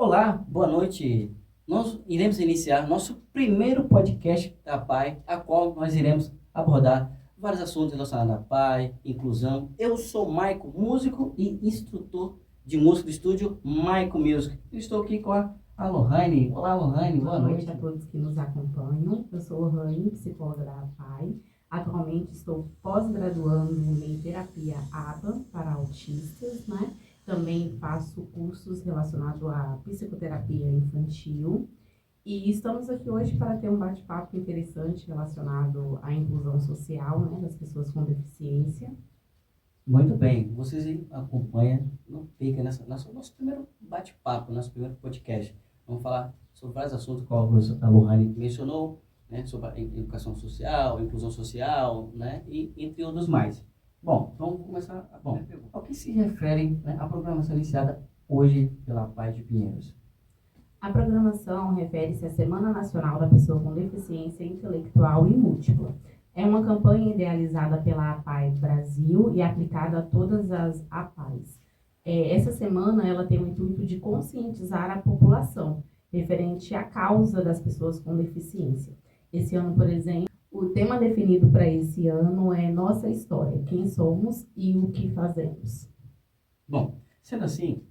Olá, boa noite. Nós iremos iniciar nosso primeiro podcast da PAI, a qual nós iremos abordar vários assuntos relacionados à PAI, inclusão. Eu sou Maico, músico e instrutor de música do estúdio Maico Music. Eu estou aqui com a Lohane. Olá, Lohane, boa noite. A todos que nos acompanham. Eu sou Lohane, psicóloga da PAI. Atualmente estou pós-graduando em terapia ABA para autistas, né? Também faço cursos relacionados à psicoterapia infantil. E estamos aqui hoje para ter um bate-papo interessante relacionado à inclusão social, né, das pessoas com deficiência. Muito bem, vocês acompanham, não fica nosso primeiro bate-papo, nosso primeiro podcast. Vamos falar sobre vários assuntos que a Lohane mencionou, né, sobre a educação social, inclusão social, né, e entre outros mais. Bom, vamos começar a primeira pergunta. Ao que se refere, né, a programação iniciada hoje pela PAI de Pinheiros? A programação refere-se à Semana Nacional da Pessoa com Deficiência Intelectual e Múltipla. É uma campanha idealizada pela APAI Brasil e aplicada a todas as APAIs. Essa semana ela tem o intuito de conscientizar a população referente à causa das pessoas com deficiência. Esse ano, por exemplo, o tema definido para esse ano é Nossa História, quem somos e o que fazemos. Bom, sendo assim,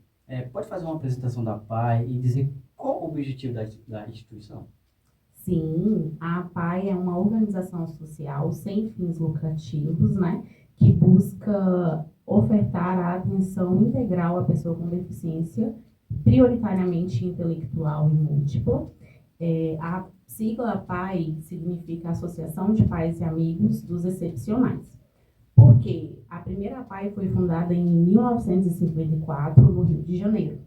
pode fazer uma apresentação da PAI e dizer qual o objetivo da instituição? Sim, a APAI é uma organização social sem fins lucrativos, né, que busca ofertar a atenção integral à pessoa com deficiência, prioritariamente intelectual e múltipla. A sigla APAI significa Associação de Pais e Amigos dos Excepcionais. Por quê? A primeira APAI foi fundada em 1954, no Rio de Janeiro.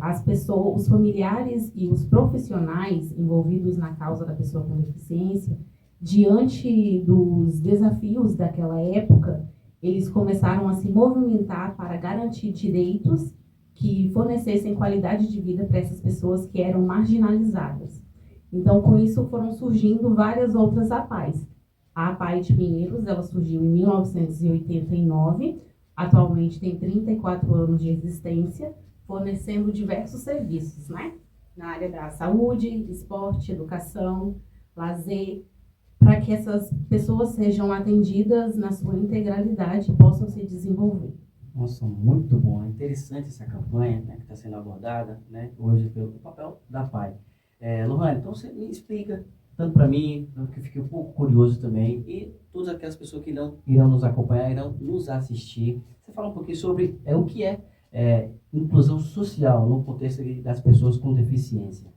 As pessoas, os familiares e os profissionais envolvidos na causa da pessoa com deficiência, diante dos desafios daquela época, eles começaram a se movimentar para garantir direitos que fornecessem qualidade de vida para essas pessoas que eram marginalizadas. Então, com isso, foram surgindo várias outras APAIs. A APAI de Pinheiros, ela surgiu em 1989, atualmente tem 34 anos de existência, fornecendo diversos serviços, né? Na área da saúde, esporte, educação, lazer, para que essas pessoas sejam atendidas na sua integralidade e possam se desenvolver. Nossa, muito bom, é interessante essa campanha, né, que está sendo abordada, né, hoje pelo papel da PAI. Lohane, então você me explica, tanto para mim, que eu fiquei um pouco curioso também, e todas aquelas pessoas que irão nos acompanhar, irão nos assistir. Você fala um pouquinho sobre o que é inclusão social no contexto das pessoas com deficiência.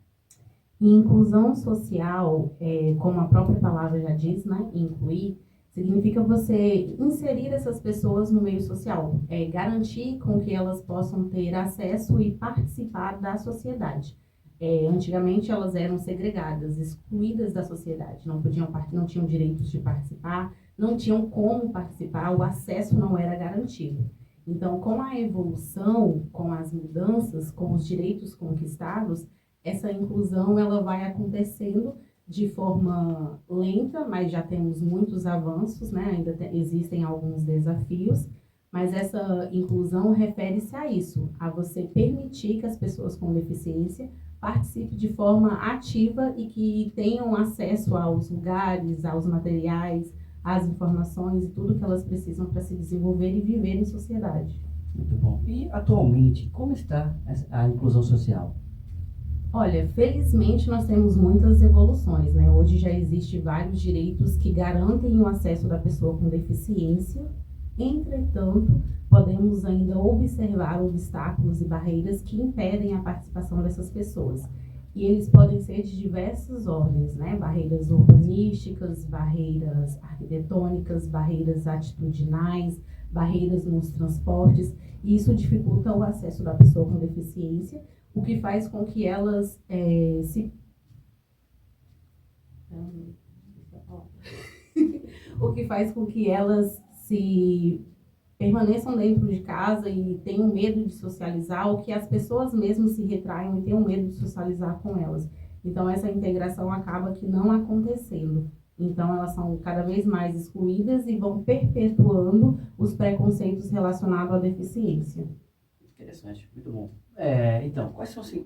Inclusão social, como a própria palavra já diz, né, incluir, significa você inserir essas pessoas no meio social, garantir com que elas possam ter acesso e participar da sociedade. Antigamente elas eram segregadas, excluídas da sociedade, não tinham direitos de participar, não tinham como participar, o acesso não era garantido. Então, com a evolução, com as mudanças, com os direitos conquistados, essa inclusão ela vai acontecendo de forma lenta, mas já temos muitos avanços, né? Ainda existem alguns desafios, mas essa inclusão refere-se a isso, a você permitir que as pessoas com deficiência participem de forma ativa e que tenham acesso aos lugares, aos materiais, às informações e tudo que elas precisam para se desenvolver e viver em sociedade. Muito bom. E atualmente, como está a inclusão social? Olha, felizmente nós temos muitas evoluções, né? Hoje já existem vários direitos que garantem o acesso da pessoa com deficiência. Entretanto, podemos ainda observar obstáculos e barreiras que impedem a participação dessas pessoas. E eles podem ser de diversas ordens, né? Barreiras urbanísticas, barreiras arquitetônicas, barreiras atitudinais, barreiras nos transportes. E isso dificulta o acesso da pessoa com deficiência, o que faz com que elas se permaneçam dentro de casa e tenham medo de socializar, ou que as pessoas mesmo se retraiam e tenham medo de socializar com elas. Então, essa integração acaba que não acontecendo. Então, elas são cada vez mais excluídas e vão perpetuando os preconceitos relacionados à deficiência. Interessante, muito bom. Então, quais são assim,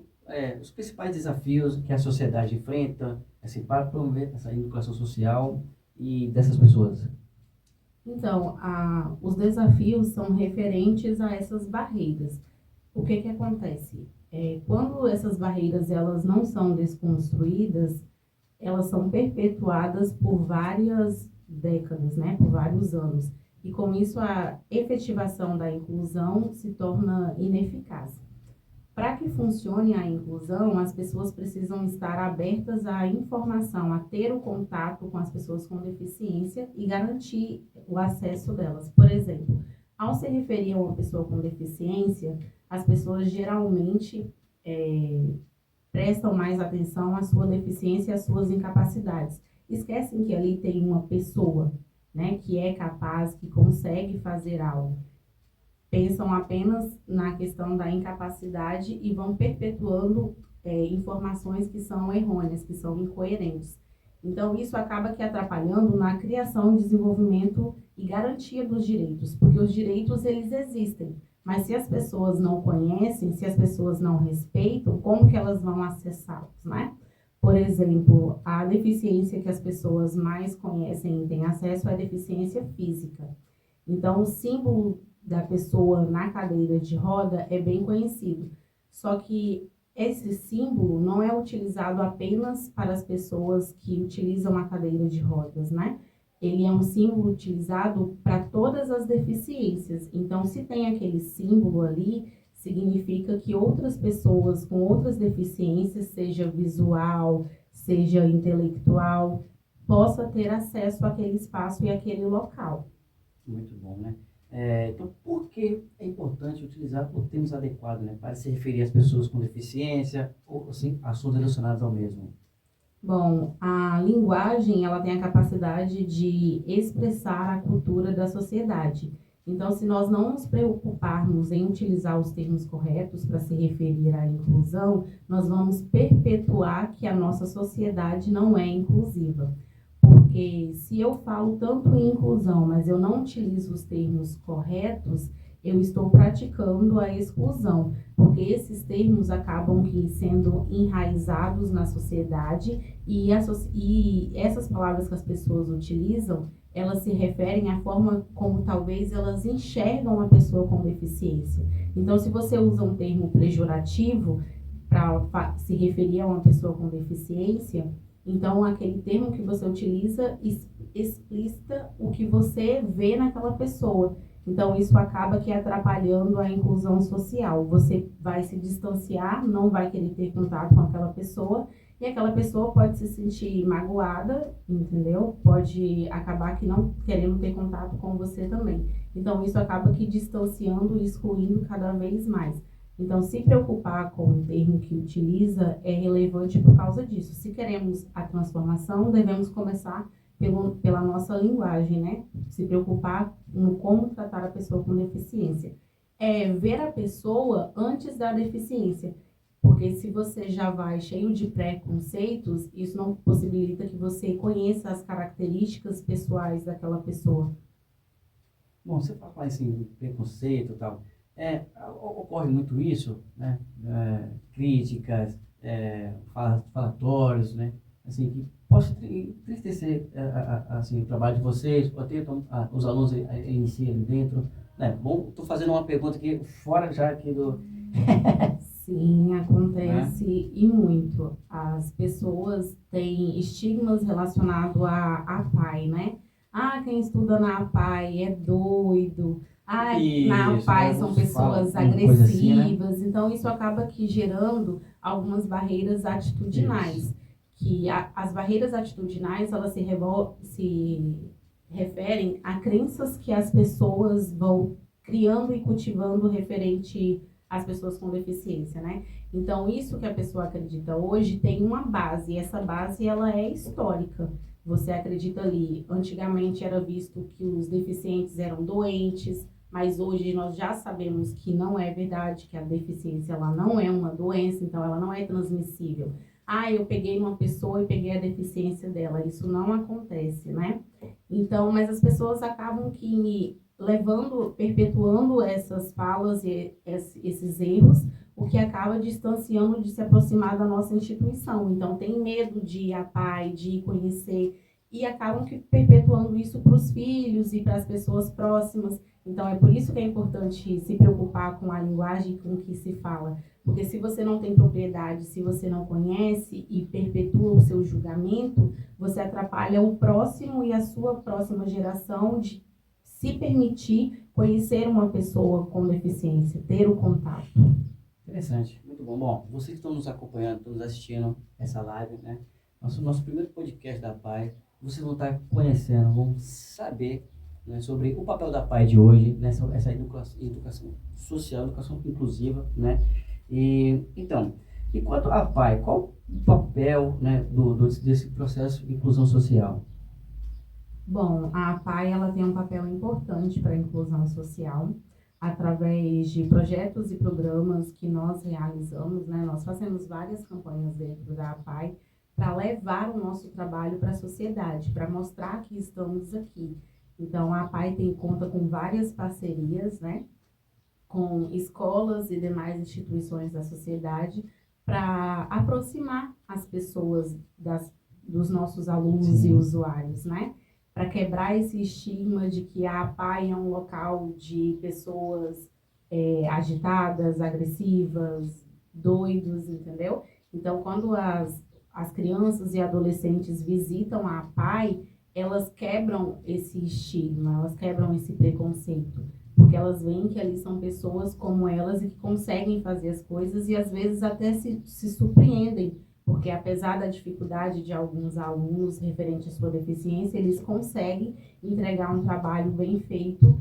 os principais desafios que a sociedade enfrenta assim, para promover essa inclusão social e dessas pessoas? Então, os desafios são referentes a essas barreiras. O que que acontece? Quando essas barreiras elas não são desconstruídas, elas são perpetuadas por várias décadas, né? Por vários anos. E com isso a efetivação da inclusão se torna ineficaz. Para que funcione a inclusão, as pessoas precisam estar abertas à informação, a ter o contato com as pessoas com deficiência e garantir o acesso delas. Por exemplo, ao se referir a uma pessoa com deficiência, as pessoas geralmente prestam mais atenção à sua deficiência e às suas incapacidades. Esquecem que ali tem uma pessoa, né, que é capaz, que consegue fazer algo. Pensam apenas na questão da incapacidade e vão perpetuando informações que são errôneas, que são incoerentes. Então, isso acaba que atrapalhando na criação, desenvolvimento e garantia dos direitos, porque os direitos, eles existem, mas se as pessoas não conhecem, se as pessoas não respeitam, como que elas vão acessá-los, né? Por exemplo, a deficiência que as pessoas mais conhecem e têm acesso é a deficiência física. Então, o símbolo da pessoa na cadeira de roda é bem conhecido. Só que esse símbolo não é utilizado apenas para as pessoas que utilizam a cadeira de rodas, né? Ele é um símbolo utilizado para todas as deficiências. Então, se tem aquele símbolo ali, significa que outras pessoas com outras deficiências, seja visual, seja intelectual, possa ter acesso àquele espaço e àquele local. Muito bom, né? Então, por que é importante utilizar o termos adequado, né, para se referir às pessoas com deficiência ou assim, assuntos relacionados ao mesmo? Bom, a linguagem ela tem a capacidade de expressar a cultura da sociedade. Então, se nós não nos preocuparmos em utilizar os termos corretos para se referir à inclusão, nós vamos perpetuar que a nossa sociedade não é inclusiva. Porque se eu falo tanto em inclusão, mas eu não utilizo os termos corretos, eu estou praticando a exclusão, porque esses termos acabam que sendo enraizados na sociedade e essas palavras que as pessoas utilizam, elas se referem à forma como talvez elas enxergam a pessoa com deficiência. Então, se você usa um termo pejorativo para se referir a uma pessoa com deficiência, então aquele termo que você utiliza explicita o que você vê naquela pessoa. Então, isso acaba que atrapalhando a inclusão social. Você vai se distanciar, não vai querer ter contato com aquela pessoa, e aquela pessoa pode se sentir magoada, entendeu? Pode acabar que não querendo ter contato com você também. Então, isso acaba que distanciando e excluindo cada vez mais. Então, se preocupar com o termo que utiliza é relevante por causa disso. Se queremos a transformação, devemos começar pela nossa linguagem, né? Se preocupar no como tratar a pessoa com deficiência. É ver a pessoa antes da deficiência. Porque se você já vai cheio de preconceitos, isso não possibilita que você conheça as características pessoais daquela pessoa. Bom, você fala assim, preconceito e tal. Ocorre muito isso, né? Críticas, falatórios, né? Assim, que possa entristecer assim, o trabalho de vocês, ou até os alunos em si ali dentro. Né? Bom, estou fazendo uma pergunta aqui, fora já aqui do... Sim, né? acontece e muito. As pessoas têm estigmas relacionados a APAE, né? Ah, quem estuda na APAE é doido. Ah, na Isso, né? APAE são Alguns falam pessoas uma coisa assim, né? agressivas. Então, isso acaba que gerando algumas barreiras Isso. atitudinais. Que as barreiras atitudinais, elas se referem a crenças que as pessoas vão criando e cultivando referente às pessoas com deficiência, né? Então, isso que a pessoa acredita hoje tem uma base, e essa base ela é histórica. Você acredita ali, antigamente era visto que os deficientes eram doentes, mas hoje nós já sabemos que não é verdade, que a deficiência ela não é uma doença, então ela não é transmissível. Ah, eu peguei uma pessoa e peguei a deficiência dela. Isso não acontece, né? Então, mas as pessoas acabam que levando, perpetuando essas falas e esses erros, o que acaba distanciando de se aproximar da nossa instituição. Então, tem medo de ir à PAI, de ir conhecer, e acabam que perpetuando isso para os filhos e para as pessoas próximas. Então, é por isso que é importante se preocupar com a linguagem com que se fala. Porque se você não tem propriedade, se você não conhece e perpetua o seu julgamento, você atrapalha o próximo e a sua próxima geração de se permitir conhecer uma pessoa com deficiência, ter o contato. Interessante, muito bom. Bom, vocês que estão nos acompanhando, estão nos assistindo essa live, né? Nosso primeiro podcast da PAI, vocês vão estar conhecendo, vão saber, né, sobre o papel da PAI de hoje, né, essa educação social, educação inclusiva, né? E, então, enquanto a PAI, qual o papel, né, desse processo de inclusão social? Bom, a PAI ela tem um papel importante para a inclusão social, através de projetos e programas que nós realizamos, né? Nós fazemos várias campanhas dentro da PAI para levar o nosso trabalho para a sociedade, para mostrar que estamos aqui. Então, a PAI tem conta com várias parcerias, né? Com escolas e demais instituições da sociedade para aproximar as pessoas dos nossos alunos Sim. e usuários, né? Para quebrar esse estigma de que a PAI é um local de pessoas agitadas, agressivas, doidos, entendeu? Então, quando as crianças e adolescentes visitam a PAI, elas quebram esse estigma, elas quebram esse preconceito, porque elas veem que ali são pessoas como elas e que conseguem fazer as coisas e às vezes até se surpreendem, porque apesar da dificuldade de alguns alunos referente à sua deficiência, eles conseguem entregar um trabalho bem feito,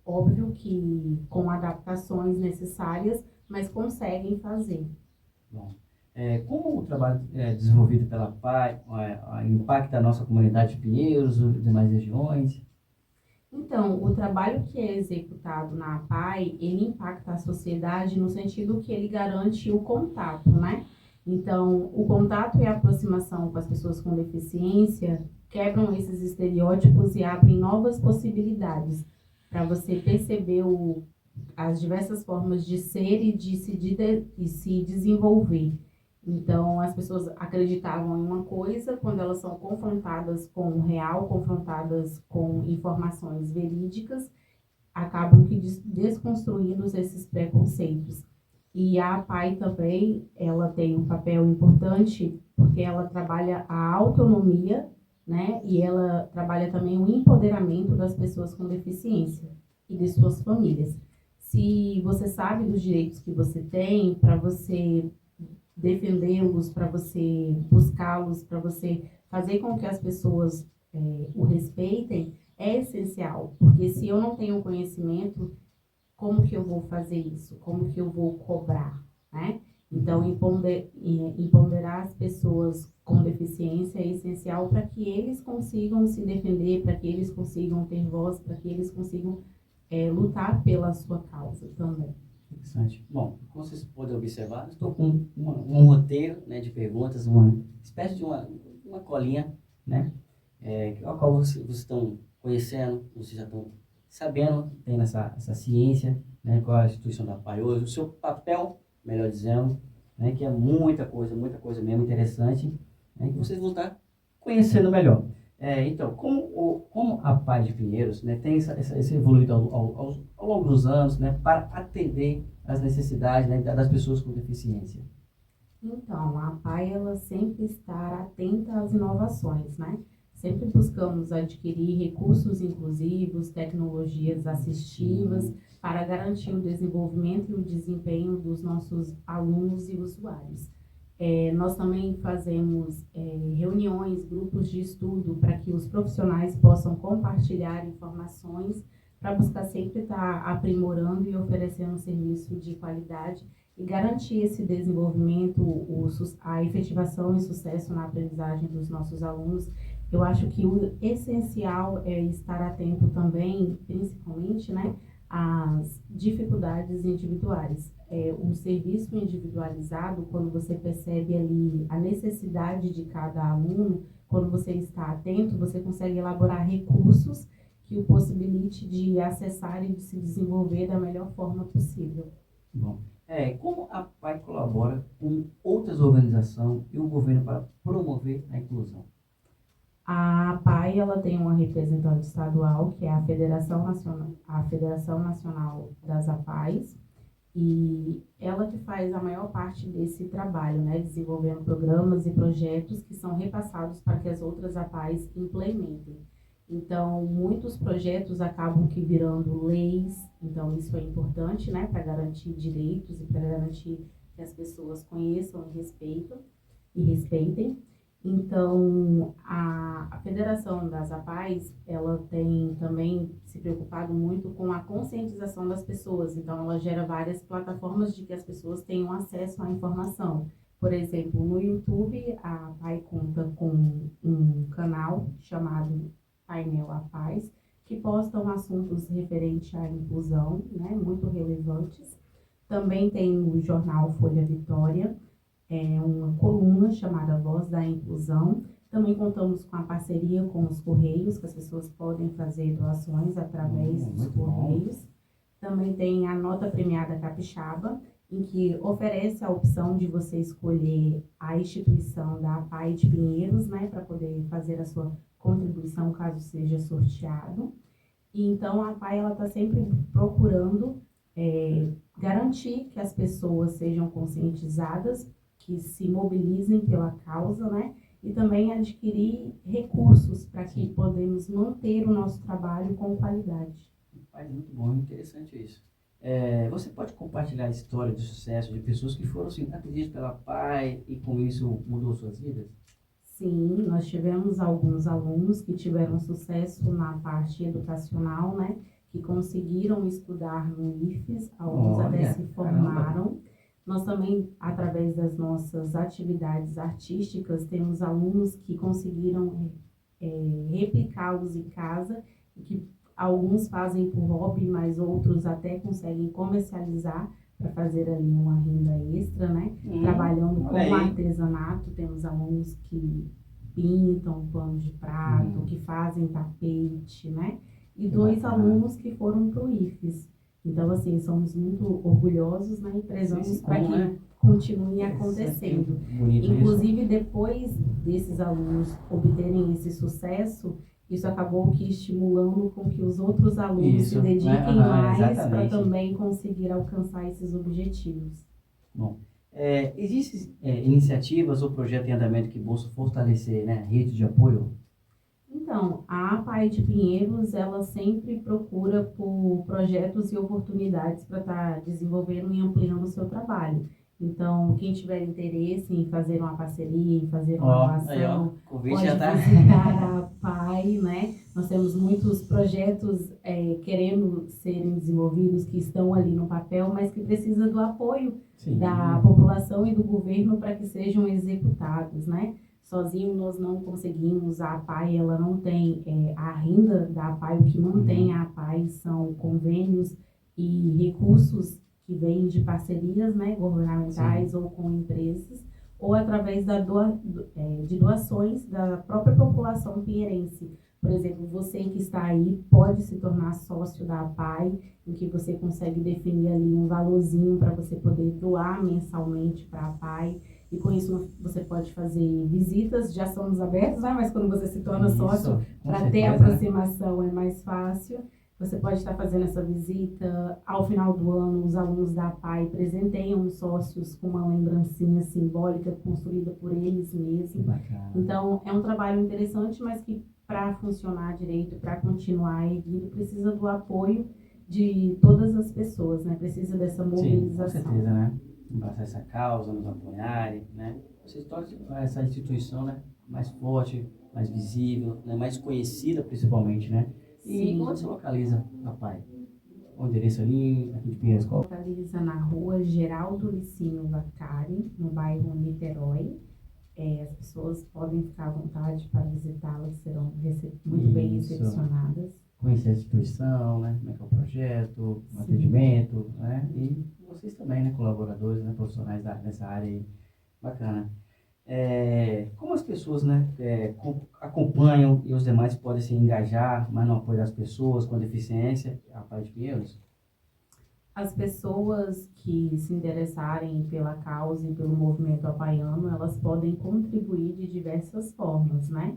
óbvio que com adaptações necessárias, mas conseguem fazer. Bom, como o trabalho desenvolvido pela PAI impacta a nossa comunidade de Pinheiros, as demais regiões? Então, o trabalho que é executado na PAI, ele impacta a sociedade no sentido que ele garante o contato, né? Então, o contato e a aproximação com as pessoas com deficiência quebram esses estereótipos e abrem novas possibilidades para você perceber as diversas formas de ser e de se desenvolver. Então, as pessoas acreditavam em uma coisa, quando elas são confrontadas com o real, confrontadas com informações verídicas, acabam que desconstruindo esses preconceitos. E a PAI também, ela tem um papel importante, porque ela trabalha a autonomia, né? E ela trabalha também o empoderamento das pessoas com deficiência e de suas famílias. Se você sabe dos direitos que você tem, para você defendê-los, para você buscá-los, para você fazer com que as pessoas o respeitem, é essencial. Porque se eu não tenho conhecimento, como que eu vou fazer isso? Como que eu vou cobrar, né? Então, empoderar as pessoas com deficiência é essencial para que eles consigam se defender, para que eles consigam ter voz, para que eles consigam lutar pela sua causa também. Interessante. Bom, como vocês podem observar, estou com um roteiro, né, de perguntas, uma espécie de uma colinha, né, a qual vocês estão conhecendo, vocês já estão sabendo, tem essa ciência, né, qual é a instituição da PAI hoje, o seu papel, melhor dizendo, né, que é muita coisa mesmo interessante, né, que vocês vão estar conhecendo melhor. Então, como a PAI de Pinheiros, né, tem esse evoluído ao longo dos anos, né, para atender às necessidades, né, das pessoas com deficiência? Então, a PAI ela sempre está atenta às inovações, né? Sempre buscamos adquirir recursos inclusivos, tecnologias assistivas para garantir o desenvolvimento e o desempenho dos nossos alunos e usuários. Nós também fazemos reuniões, grupos de estudo para que os profissionais possam compartilhar informações para buscar sempre estar aprimorando e oferecendo um serviço de qualidade e garantir esse desenvolvimento, a efetivação e sucesso na aprendizagem dos nossos alunos. Eu acho que o essencial é estar atento também, principalmente, né, às dificuldades individuais. Um serviço individualizado, quando você percebe ali a necessidade de cada aluno, quando você está atento, você consegue elaborar recursos que o possibilite de acessar e de se desenvolver da melhor forma possível. Bom, Como a PAI colabora com outras organizações e o governo para promover a inclusão? A APAE, ela tem uma representante estadual, que é a Federação Nacional das APAES, e ela que faz a maior parte desse trabalho, né, desenvolvendo programas e projetos que são repassados para que as outras APAES implementem. Então, muitos projetos acabam que virando leis, então isso é importante, né, para garantir direitos e para garantir que as pessoas conheçam e respeitem. Então, a Federação das APAES, ela tem também se preocupado muito com a conscientização das pessoas. Então, ela gera várias plataformas de que as pessoas tenham acesso à informação. Por exemplo, no YouTube, a APAE conta com um canal chamado Painel APAES, que postam assuntos referentes à inclusão, né, muito relevantes. Também tem o jornal Folha Vitória, uma coluna chamada Voz da Inclusão. Também contamos com a parceria com os Correios, que as pessoas podem fazer doações através dos Correios. Também tem a Nota Premiada Capixaba, em que oferece a opção de você escolher a instituição da APAE de Pinheiros, né, para poder fazer a sua contribuição caso seja sorteado. E então a APAE está sempre procurando garantir que as pessoas sejam conscientizadas, que se mobilizem pela causa, né? E também adquirir recursos para que podemos manter o nosso trabalho com qualidade. Faz muito bom, interessante isso. Você pode compartilhar a história de sucesso de pessoas que foram assim, atendidas pela PAI e com isso mudou suas vidas? Sim, nós tivemos alguns alunos que tiveram sucesso na parte educacional, né? Que conseguiram estudar no IFES, alguns até se formaram. Caramba. Nós também, através das nossas atividades artísticas, temos alunos que conseguiram replicá-los em casa, que alguns fazem por hobby, mas outros até conseguem comercializar para fazer ali uma renda extra, né? Trabalhando com artesanato, temos alunos que pintam pano de prato, que fazem tapete, né? E dois alunos que foram para o IFES. Então, assim, somos muito orgulhosos, né, e prezamos para que continue acontecendo. Inclusive, depois desses alunos obterem esse sucesso, isso acabou que estimulando com que os outros alunos se dediquem mais para também conseguir alcançar esses objetivos. Bom, existem iniciativas ou projetos em andamento que buscam fortalecer, né, a rede de apoio? Então, a APAE de Pinheiros, ela sempre procura por projetos e oportunidades para estar desenvolvendo e ampliando o seu trabalho. Então, quem tiver interesse em fazer uma parceria, em fazer uma ação, pode visitar a APAE, né? Nós temos muitos projetos querendo serem desenvolvidos, que estão ali no papel, mas que precisam do apoio da população e do governo para que sejam executados, né? Sozinho nós não conseguimos, a APAE ela não tem a renda da APAE, o que mantém a APAE são convênios e recursos que vêm de parcerias, né, governamentais ou com empresas, ou através de doações da própria população pinheirense. Por exemplo, você que está aí pode se tornar sócio da APAE, em que você consegue definir ali um valorzinho para você poder doar mensalmente para a APAE. E com isso você pode fazer visitas, já somos abertos, né? Mas quando você se torna sócio, para ter aproximação é mais fácil. Você pode estar fazendo essa visita. Ao final do ano, os alunos da APAE presenteiam os sócios com uma lembrancinha simbólica construída por eles mesmos. Então, é um trabalho interessante, mas que para funcionar direito, para continuar erguido, precisa do apoio de todas as pessoas, né? Precisa dessa mobilização. Sim, com certeza, né? Abraçar essa causa, nos apoiarem, né? Você torna essa instituição, né, mais forte, mais visível, né, mais conhecida principalmente, né? E onde se localiza a APAE? O endereço ali, aqui de Pinheiros? Localiza na rua Geraldo Licínio Vacari, no bairro Niterói. As pessoas podem ficar à vontade para visitá-las, serão muito bem recepcionadas. Conhecer a instituição, né? Como é que é o projeto, o atendimento, né? E vocês também, né? Colaboradores, né? Profissionais nessa área aí. Bacana. Como as pessoas, né? Acompanham e os demais podem se engajar, mas no apoio das pessoas com deficiência, a APAE de Pinheiros? As pessoas que se interessarem pela causa e pelo movimento apaiano, elas podem contribuir de diversas formas, né?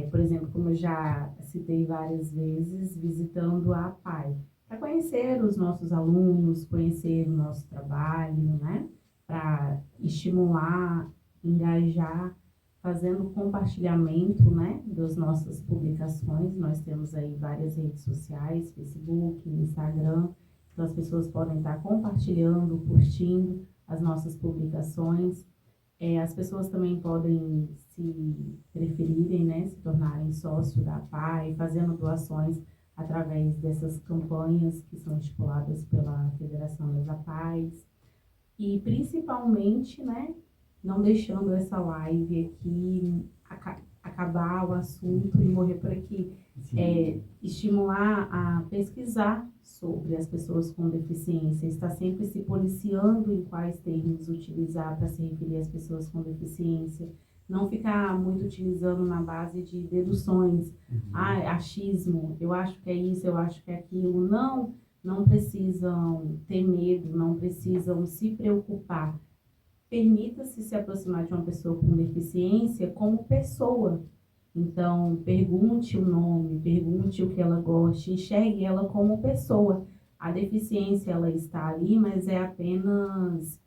Por exemplo, como eu já citei várias vezes, visitando a APAE, para conhecer os nossos alunos, conhecer o nosso trabalho, né? Para estimular, engajar, fazendo compartilhamento, né, das nossas publicações. Nós temos aí várias redes sociais, Facebook, Instagram, então as pessoas podem estar compartilhando, curtindo as nossas publicações. As pessoas também podem, se preferirem, né, se tornarem sócio da APAE, fazendo doações através dessas campanhas que são estipuladas pela Federação das APAES. E principalmente, né, não deixando essa live aqui acabar o assunto e morrer por aqui. Estimular a pesquisar sobre as pessoas com deficiência, estar sempre se policiando em quais termos utilizar para se referir às pessoas com deficiência, não ficar muito utilizando na base de deduções, achismo, eu acho que é isso, eu acho que é aquilo. Não precisam ter medo, não precisam se preocupar. Permita-se se aproximar de uma pessoa com deficiência como pessoa. Então, pergunte o nome, pergunte o que ela gosta, enxergue ela como pessoa. A deficiência, ela está ali, mas é apenas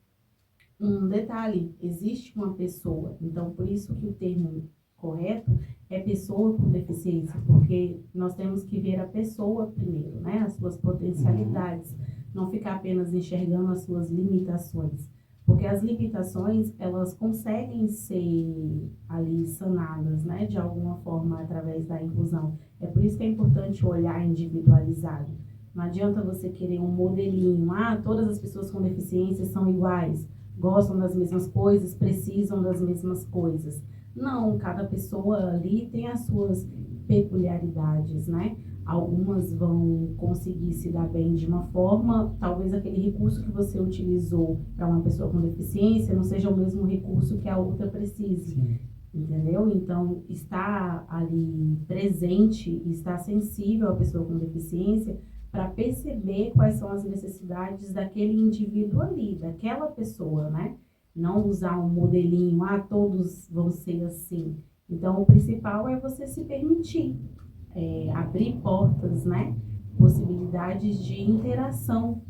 um detalhe. Existe uma pessoa. Então, por isso que o termo correto é pessoa com deficiência, porque nós temos que ver a pessoa primeiro, né? As suas potencialidades, não ficar apenas enxergando as suas limitações. Porque as limitações, elas conseguem ser ali sanadas, né, de alguma forma, através da inclusão. É por isso que é importante o olhar individualizado. Não adianta você querer um modelinho. Todas as pessoas com deficiência são iguais, gostam das mesmas coisas, precisam das mesmas coisas. Não, cada pessoa ali tem as suas peculiaridades, né? Algumas vão conseguir se dar bem de uma forma, talvez aquele recurso que você utilizou para uma pessoa com deficiência não seja o mesmo recurso que a outra precise. Sim. Entendeu? Então, estar ali presente, estar sensível à pessoa com deficiência para perceber quais são as necessidades daquele indivíduo ali, daquela pessoa, né? Não usar um modelinho, todos vão ser assim. Então, o principal é você se permitir. Abrir portas, né? Possibilidades de interação.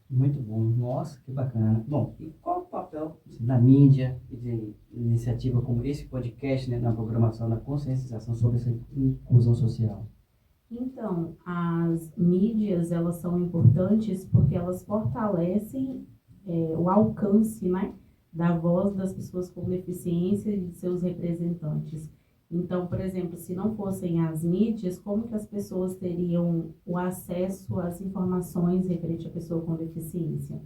Muito bom. Nossa, que bacana. Bom, e qual o papel da mídia e de iniciativa como esse podcast, né, na programação, na conscientização sobre essa inclusão social? Então, as mídias, elas são importantes porque elas fortalecem o alcance, né, da voz das pessoas com deficiência e de seus representantes. Então, por exemplo, se não fossem as mídias, como que as pessoas teriam o acesso às informações referente à pessoa com deficiência?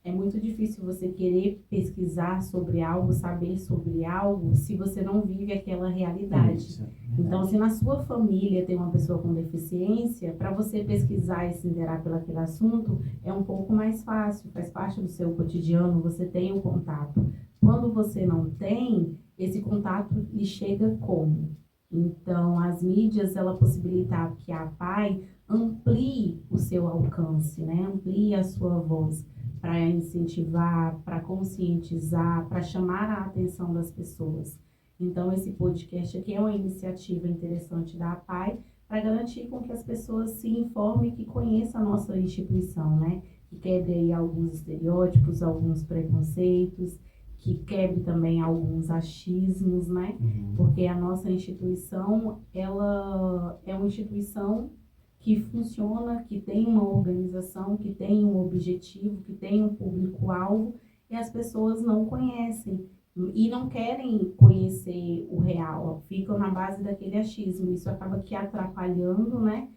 É muito difícil você querer pesquisar sobre algo, saber sobre algo, se você não vive aquela realidade. Então, se na sua família tem uma pessoa com deficiência, para você pesquisar e se interar pelo aquele assunto, é um pouco mais fácil, faz parte do seu cotidiano, você tem o contato. Quando você não tem, esse contato lhe chega como? Então, as mídias, ela possibilita que a APAE amplie o seu alcance, né? Amplie a sua voz para incentivar, para conscientizar, para chamar a atenção das pessoas. Então, esse podcast aqui é uma iniciativa interessante da APAE para garantir com que as pessoas se informem e que conheçam a nossa instituição, né? Que quebre aí alguns estereótipos, alguns preconceitos, que quebre também alguns achismos, né? Porque a nossa instituição, ela é uma instituição que funciona, que tem uma organização, que tem um objetivo, que tem um público-alvo, e as pessoas não conhecem e não querem conhecer o real, ficam na base daquele achismo. Isso acaba que atrapalhando, né,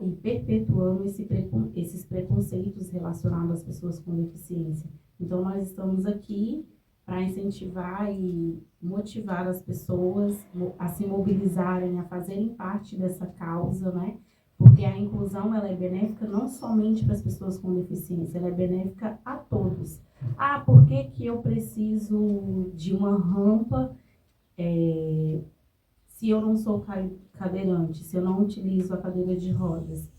e perpetuando esses preconceitos relacionados às pessoas com deficiência. Então, nós estamos aqui para incentivar e motivar as pessoas a se mobilizarem, a fazerem parte dessa causa, né? Porque a inclusão, ela é benéfica não somente para as pessoas com deficiência, ela é benéfica a todos. Por que eu preciso de uma rampa se eu não sou cadeirante, se eu não utilizo a cadeira de rodas?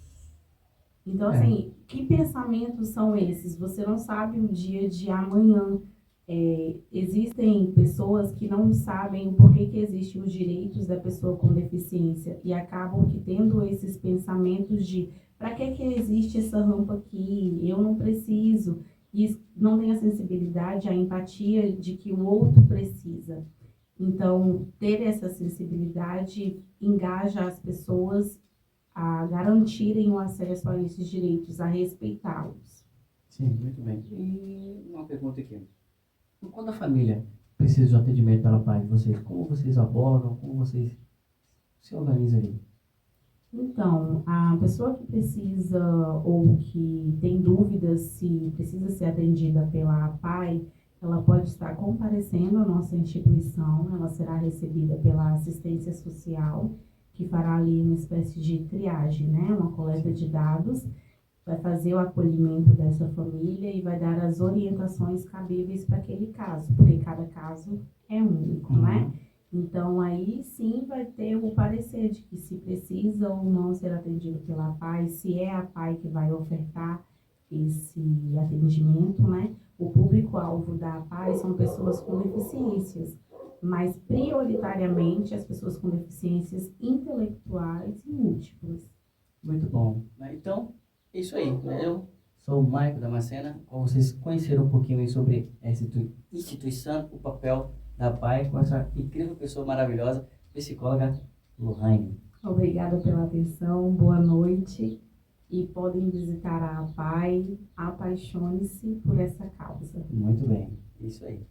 Então, É. assim, que pensamentos são esses? Você não sabe o dia de amanhã. Existem pessoas que não sabem o porquê que existem os direitos da pessoa com deficiência e acabam que tendo esses pensamentos de para que existe essa rampa aqui? Eu não preciso. E não tem a sensibilidade, a empatia de que o outro precisa. Então, ter essa sensibilidade engaja as pessoas a garantirem o acesso a esses direitos, a respeitá-los. Sim, muito bem. E uma pergunta aqui. Quando a família precisa de um atendimento pela parte de vocês, como vocês abordam, como vocês se organizam ali? Então, a pessoa que precisa ou que tem dúvidas se precisa ser atendida pela APAE, ela pode estar comparecendo à nossa instituição, ela será recebida pela assistência social, que fará ali uma espécie de triagem, né? Uma coleta de dados, vai fazer o acolhimento dessa família e vai dar as orientações cabíveis para aquele caso, porque cada caso é único, né? Então, aí sim vai ter o parecer de que se precisa ou não ser atendido pela APAE, se é a APAE que vai ofertar esse atendimento, né? O público-alvo da APAE são pessoas com deficiências, mas prioritariamente as pessoas com deficiências intelectuais e múltiplas. Muito bom. Então, é isso aí. Eu sou o Maico Damascena. Como vocês conheceram um pouquinho aí sobre essa instituição, o papel da PAI com essa incrível pessoa maravilhosa, psicóloga Lohane. Obrigada pela atenção, boa noite e podem visitar a APAE, apaixone-se por essa causa. Muito bem, isso aí.